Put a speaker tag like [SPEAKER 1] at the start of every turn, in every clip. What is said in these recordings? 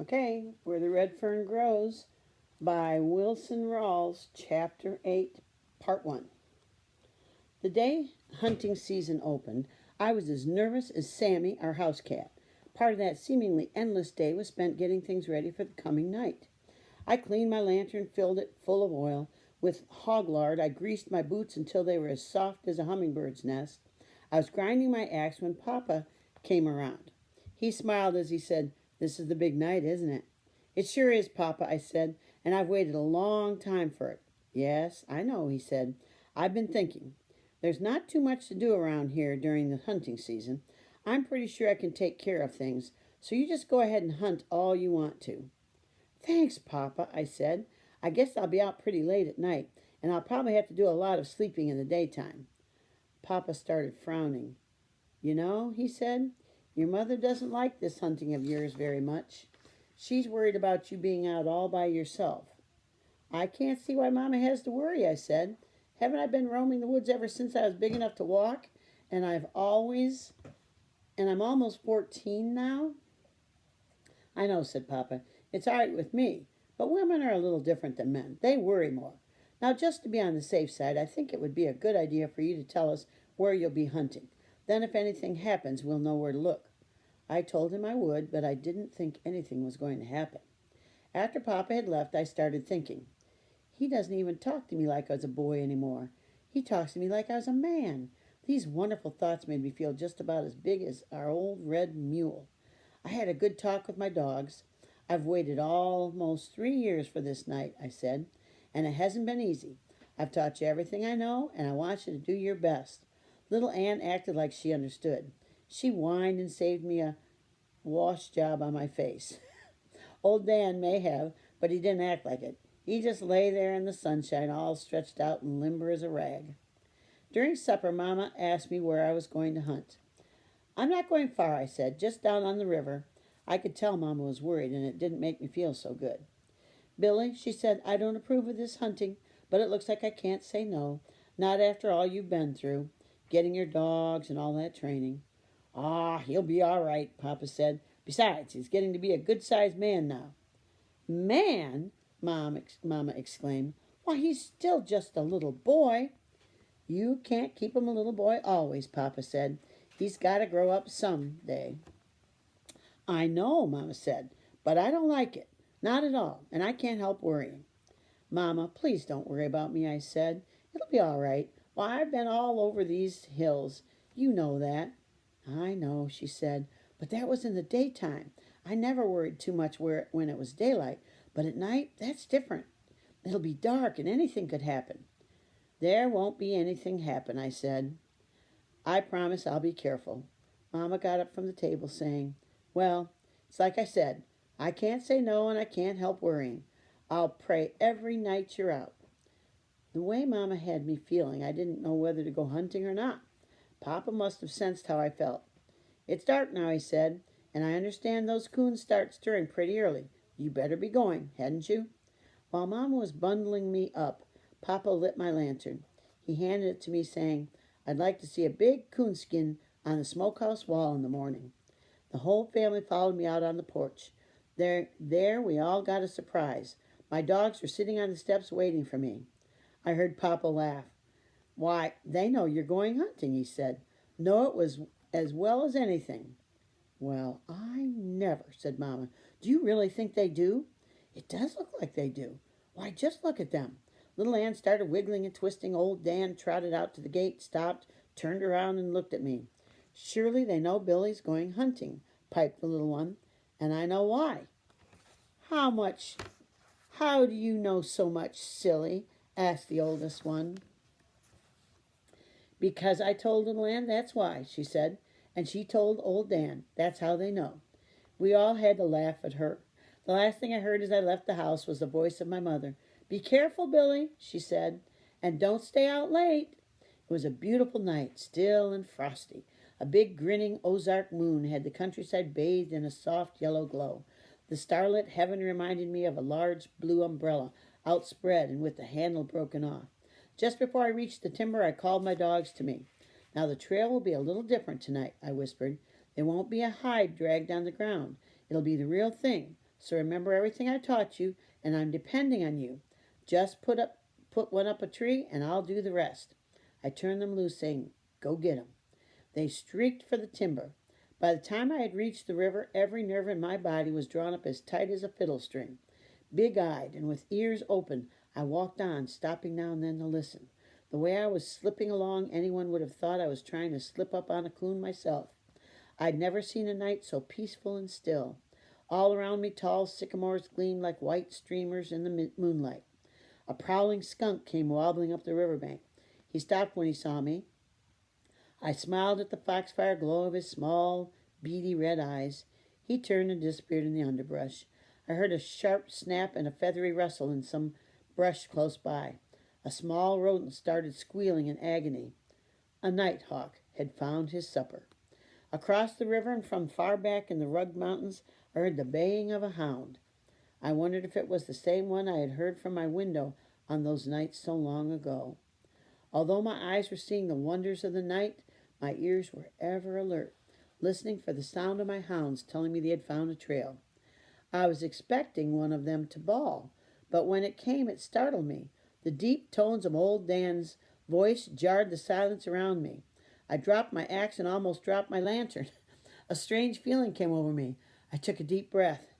[SPEAKER 1] Okay, Where the Red Fern Grows by Wilson Rawls, Chapter 8, Part 1. The day hunting season opened, I was as nervous as Sammy, our house cat. Part of that seemingly endless day was spent getting things ready for the coming night. I cleaned my lantern, filled it full of oil. With hog lard, I greased my boots until they were as soft as a hummingbird's nest. I was grinding my axe when Papa came around. He smiled as he said, "This is the big night, isn't it?" "It sure is, Papa," I said, "and I've waited a long time for it." "Yes, I know," he said. "I've been thinking. There's not too much to do around here during the hunting season. I'm pretty sure I can take care of things, so you just go ahead and hunt all you want to." "Thanks, Papa," I said. "I guess I'll be out pretty late at night, and I'll probably have to do a lot of sleeping in the daytime." Papa started frowning. "You know," he said, "your mother doesn't like this hunting of yours very much. She's worried about you being out all by yourself." "I can't see why Mama has to worry," I said. "Haven't I been roaming the woods ever since I was big enough to walk? And I'm almost 14 now." "I know," said Papa. "It's all right with me. But women are a little different than men. They worry more. Now, just to be on the safe side, I think it would be a good idea for you to tell us where you'll be hunting. Then, if anything happens, we'll know where to look." I told him I would, but I didn't think anything was going to happen. After Papa had left, I started thinking. He doesn't even talk to me like I was a boy anymore. He talks to me like I was a man. These wonderful thoughts made me feel just about as big as our old red mule. I had a good talk with my dogs. "I've waited almost 3 years for this night," I said, "and it hasn't been easy. I've taught you everything I know, and I want you to do your best." Little Ann acted like she understood. She whined and saved me a wash job on my face. Old Dan may have, but he didn't act like it. He just lay there in the sunshine, all stretched out and limber as a rag. During supper, Mama asked me where I was going to hunt. "I'm not going far," I said, "just down on the river." I could tell Mama was worried, and it didn't make me feel so good. "Billy," she said, "I don't approve of this hunting, but it looks like I can't say no. Not after all you've been through, getting your dogs and all that training." "Ah, he'll be all right," Papa said. "Besides, he's getting to be a good-sized man now." "Man!" Mama exclaimed. "Why, he's still just a little boy." "You can't keep him a little boy always," Papa said. "He's got to grow up some day." "I know," Mama said, "but I don't like it. Not at all, and I can't help worrying." "Mama, please don't worry about me," I said. "It'll be all right. Why, I've been all over these hills. You know that." "I know," she said, "but that was in the daytime. I never worried too much when it was daylight, but at night, that's different. It'll be dark and anything could happen." "There won't be anything happen," I said. "I promise I'll be careful." Mama got up from the table, saying, "Well, it's like I said. I can't say no and I can't help worrying. I'll pray every night you're out." The way Mama had me feeling, I didn't know whether to go hunting or not. Papa must have sensed how I felt. "It's dark now," he said, "and I understand those coons start stirring pretty early. You better be going, hadn't you?" While Mama was bundling me up, Papa lit my lantern. He handed it to me, saying, "I'd like to see a big coonskin on the smokehouse wall in the morning." The whole family followed me out on the porch. There we all got a surprise. My dogs were sitting on the steps waiting for me. I heard Papa laugh. "Why, they know you're going hunting," he said. "Know it was as well as anything." "Well, I never," said Mama. "Do you really think they do?" "It does look like they do. Why, just look at them." Little Ann started wiggling and twisting. Old Dan trotted out to the gate, stopped, turned around, and looked at me. "Surely they know Billy's going hunting," piped the little one, "and I know why." "How much? How do you know so much, silly?" asked the oldest one. "Because I told little Ann, that's why," she said. And she told old Dan. That's how they know. We all had to laugh at her. The last thing I heard as I left the house was the voice of my mother. "Be careful, Billy," she said, "and don't stay out late." It was a beautiful night, still and frosty. A big grinning Ozark moon had the countryside bathed in a soft yellow glow. The starlit heaven reminded me of a large blue umbrella, outspread and with the handle broken off. Just before I reached the timber, I called my dogs to me. "Now the trail will be a little different tonight," I whispered. "There won't be a hide dragged on the ground. It'll be the real thing. So remember everything I taught you, and I'm depending on you. Just put one up a tree, and I'll do the rest." I turned them loose, saying, "Go get 'em." They streaked for the timber. By the time I had reached the river, every nerve in my body was drawn up as tight as a fiddle string. Big eyed and with ears open, I walked on, stopping now and then to listen. The way I was slipping along, anyone would have thought I was trying to slip up on a coon myself. I'd never seen a night so peaceful and still. All around me, tall sycamores gleamed like white streamers in the moonlight. A prowling skunk came wobbling up the riverbank. He stopped when he saw me. I smiled at the foxfire glow of his small, beady red eyes. He turned and disappeared in the underbrush. I heard a sharp snap and a feathery rustle in some brush close by. A small rodent started squealing in agony. A nighthawk had found his supper. Across the river and from far back in the rugged mountains, I heard the baying of a hound. I wondered if it was the same one I had heard from my window on those nights so long ago. Although my eyes were seeing the wonders of the night, my ears were ever alert, listening for the sound of my hounds telling me they had found a trail. I was expecting one of them to bawl, but when it came, it startled me. The deep tones of old Dan's voice jarred the silence around me. I dropped my axe and almost dropped my lantern. A strange feeling came over me. I took a deep breath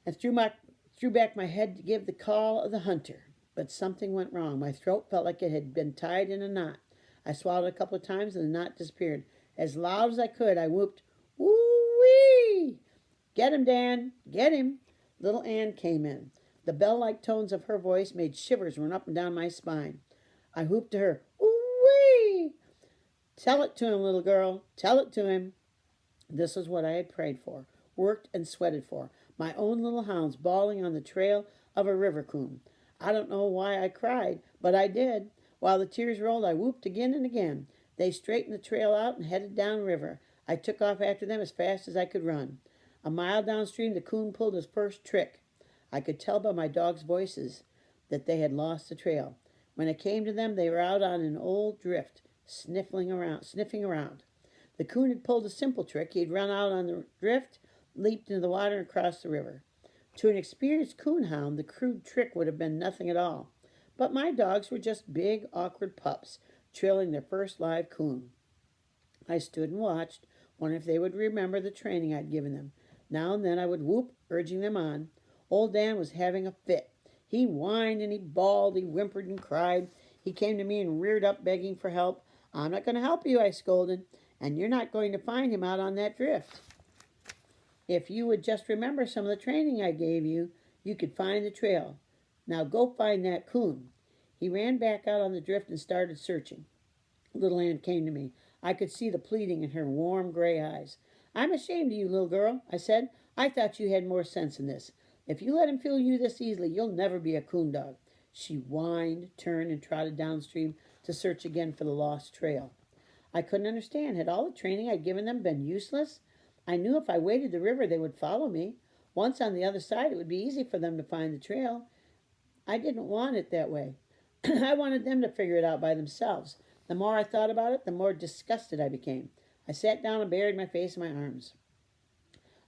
[SPEAKER 1] and threw back my head to give the call of the hunter. But something went wrong. My throat felt like it had been tied in a knot. I swallowed a couple of times and the knot disappeared. As loud as I could, I whooped, "Woo-wee! Get him, Dan! Get him!" Little Ann came in. The bell-like tones of her voice made shivers run up and down my spine. I whooped to her, "Woo-wee! Tell it to him, little girl. Tell it to him." This was what I had prayed for, worked and sweated for. My own little hounds bawling on the trail of a river coon. I don't know why I cried, but I did. While the tears rolled, I whooped again and again. They straightened the trail out and headed downriver. I took off after them as fast as I could run. A mile downstream, the coon pulled his first trick. I could tell by my dogs' voices that they had lost the trail. When I came to them, they were out on an old drift, sniffing around. The coon had pulled a simple trick. He had run out on the drift, leaped into the water, and crossed the river. To an experienced coonhound, the crude trick would have been nothing at all. But my dogs were just big, awkward pups, trailing their first live coon. I stood and watched, wondering if they would remember the training I'd given them. Now and then I would whoop, urging them on. Old Dan was having a fit. He whined and he bawled, he whimpered and cried. He came to me and reared up, begging for help. "I'm not going to help you," I scolded, "and you're not going to find him out on that drift. If you would just remember some of the training I gave you, you could find the trail. Now go find that coon." He ran back out on the drift and started searching. Little Ann came to me. I could see the pleading in her warm gray eyes. "I'm ashamed of you, little girl," I said. "I thought you had more sense than this. If you let him fool you this easily, you'll never be a coon dog." She whined, turned, and trotted downstream to search again for the lost trail. I couldn't understand. Had all the training I'd given them been useless? I knew if I waded the river, they would follow me. Once on the other side, it would be easy for them to find the trail. I didn't want it that way. I wanted them to figure it out by themselves. The more I thought about it, the more disgusted I became. I sat down and buried my face in my arms.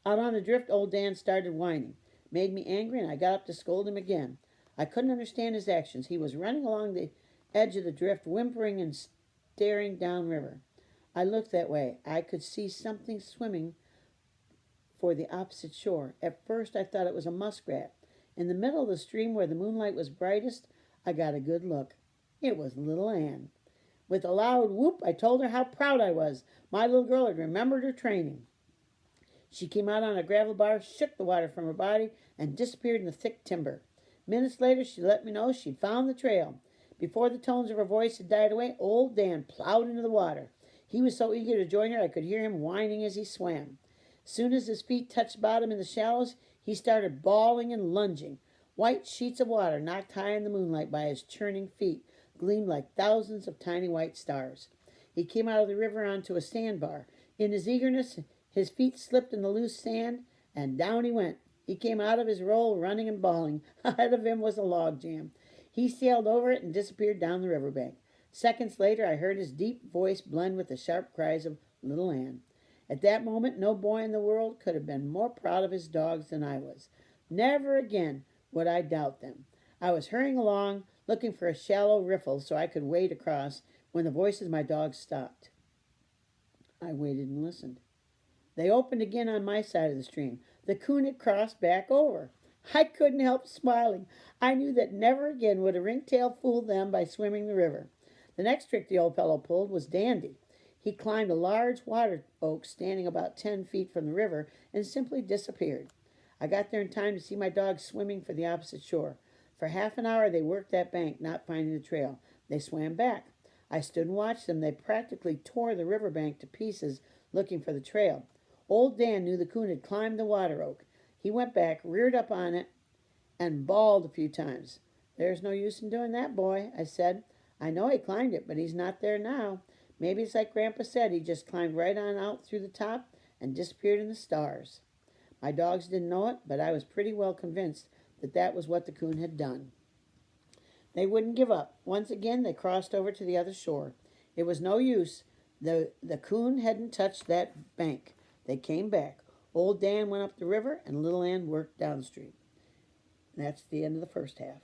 [SPEAKER 1] Out on the drift, old Dan started whining. It made me angry, and I got up to scold him again. I couldn't understand his actions. He was running along the edge of the drift, whimpering and staring downriver. I looked that way. I could see something swimming for the opposite shore. At first, I thought it was a muskrat. In the middle of the stream where the moonlight was brightest, I got a good look. It was little Ann. With a loud whoop, I told her how proud I was. My little girl had remembered her training. She came out on a gravel bar, shook the water from her body, and disappeared in the thick timber. Minutes later, she let me know she'd found the trail. Before the tones of her voice had died away, old Dan plowed into the water. He was so eager to join her, I could hear him whining as he swam. Soon as his feet touched bottom in the shallows, he started bawling and lunging. White sheets of water, knocked high in the moonlight by his churning feet, gleamed like thousands of tiny white stars. He came out of the river onto a sandbar. In his eagerness, his feet slipped in the loose sand, and down he went. He came out of his roll running and bawling. Ahead of him was a log jam. He sailed over it and disappeared down the riverbank. Seconds later, I heard his deep voice blend with the sharp cries of little Ann. At that moment, no boy in the world could have been more proud of his dogs than I was. Never again would I doubt them. I was hurrying along, looking for a shallow riffle so I could wade across, when the voices of my dogs stopped. I waited and listened. They opened again on my side of the stream. The coon had crossed back over. I couldn't help smiling. I knew that never again would a ringtail fool them by swimming the river. The next trick the old fellow pulled was dandy. He climbed a large water oak standing about 10 feet from the river and simply disappeared. I got there in time to see my dogs swimming for the opposite shore. For half an hour they worked that bank, not finding the trail. They swam back. I stood and watched them. They practically tore the riverbank to pieces looking for the trail. Old Dan knew the coon had climbed the water oak. He went back, reared up on it, and bawled a few times. "There's no use in doing that, boy," I said. "I know he climbed it, but he's not there now. Maybe it's like Grandpa said, he just climbed right on out through the top and disappeared in the stars." My dogs didn't know it, but I was pretty well convinced that that was what the coon had done. They wouldn't give up. Once again they crossed over to the other shore. It was no use. The coon hadn't touched that bank. They came back. Old Dan went up the river, and Little Ann worked downstream. And that's the end of the first half.